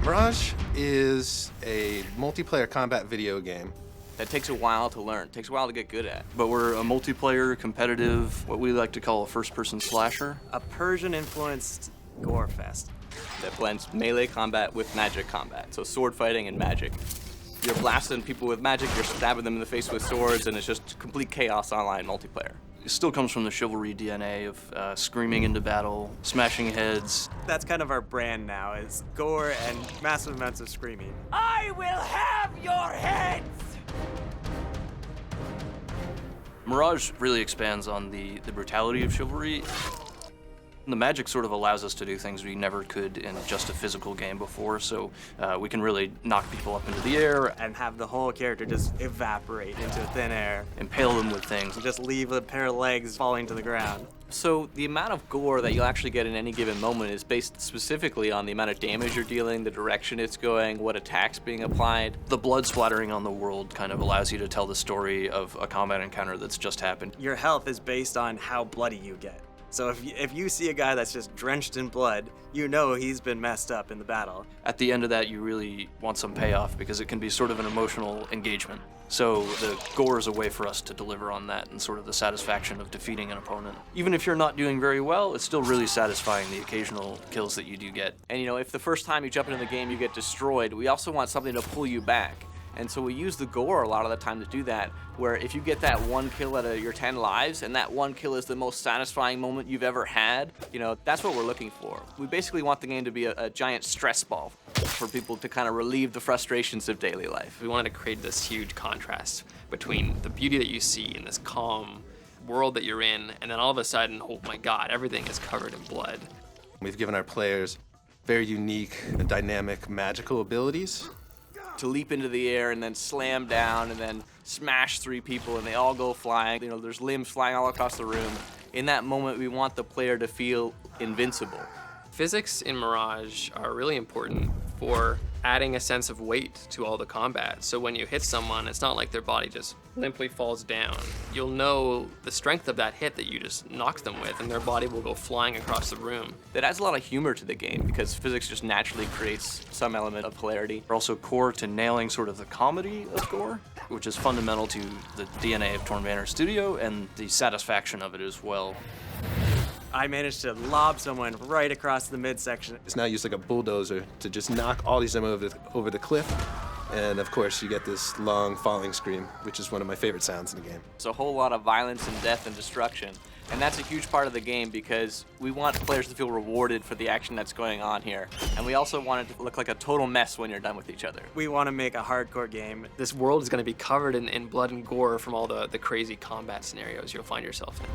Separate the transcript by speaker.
Speaker 1: Mirage is a multiplayer combat video game.
Speaker 2: That takes a while to learn, takes a while to get good at.
Speaker 3: But we're a multiplayer, competitive, what we like to call a first-person slasher.
Speaker 4: A Persian-influenced Gore fest.
Speaker 2: That blends melee combat with magic combat, so sword fighting and magic. You're blasting people with magic, you're stabbing them in the face with swords, and it's just complete chaos online multiplayer.
Speaker 3: It still comes from the chivalry DNA of screaming into battle, smashing heads.
Speaker 4: That's kind of our brand now, is gore and massive amounts of screaming.
Speaker 5: I will have your heads!
Speaker 3: Mirage really expands on the brutality of chivalry. The magic sort of allows us to do things we never could in just a physical game before, so we can really knock people up into the air.
Speaker 4: And have the whole character just evaporate into thin air.
Speaker 3: Impale them with things.
Speaker 4: Just leave a pair of legs falling to the ground.
Speaker 2: So the amount of gore that you'll actually get in any given moment is based specifically on the amount of damage you're dealing, the direction it's going, what attacks being applied.
Speaker 3: The blood splattering on the world kind of allows you to tell the story of a combat encounter that's just happened.
Speaker 4: Your health is based on how bloody you get. So if you see a guy that's just drenched in blood, you know he's been messed up in the battle.
Speaker 3: At the end of that, you really want some payoff because it can be sort of an emotional engagement. So the gore is a way for us to deliver on that and sort of the satisfaction of defeating an opponent. Even if you're not doing very well, it's still really satisfying, the occasional kills that you do get.
Speaker 2: And you know, if the first time you jump into the game you get destroyed, we also want something to pull you back. And so we use the gore a lot of the time to do that, where if you get that one kill out of your 10 lives, and that one kill is the most satisfying moment you've ever had, you know, that's what we're looking for. We basically want the game to be a giant stress ball for people to kind of relieve the frustrations of daily life.
Speaker 6: We wanted to create this huge contrast between the beauty that you see in this calm world that you're in, and then all of a sudden, oh my God, everything is covered in blood.
Speaker 1: We've given our players very unique and dynamic magical abilities.
Speaker 2: To leap into the air and then slam down and then smash 3 people and they all go flying. You know, there's limbs flying all across the room. In that moment, we want the player to feel invincible.
Speaker 6: Physics in Mirage are really important for adding a sense of weight to all the combat. So when you hit someone, it's not like their body just limply falls down. You'll know the strength of that hit that you just knocked them with, and their body will go flying across the room.
Speaker 2: That adds a lot of humor to the game because physics just naturally creates some element of hilarity.
Speaker 3: We're also core to nailing sort of the comedy of gore, which is fundamental to the DNA of Torn Banner Studio and the satisfaction of it as well.
Speaker 4: I managed to lob someone right across the midsection.
Speaker 1: It's now used like a bulldozer to just knock all these them over the cliff. And of course, you get this long falling scream, which is one of my favorite sounds in the game.
Speaker 2: It's a whole lot of violence and death and destruction. And that's a huge part of the game because we want players to feel rewarded for the action that's going on here. And we also want it to look like a total mess when you're done with each other.
Speaker 4: We want to make a hardcore game.
Speaker 6: This world is going to be covered in blood and gore from all the crazy combat scenarios you'll find yourself in.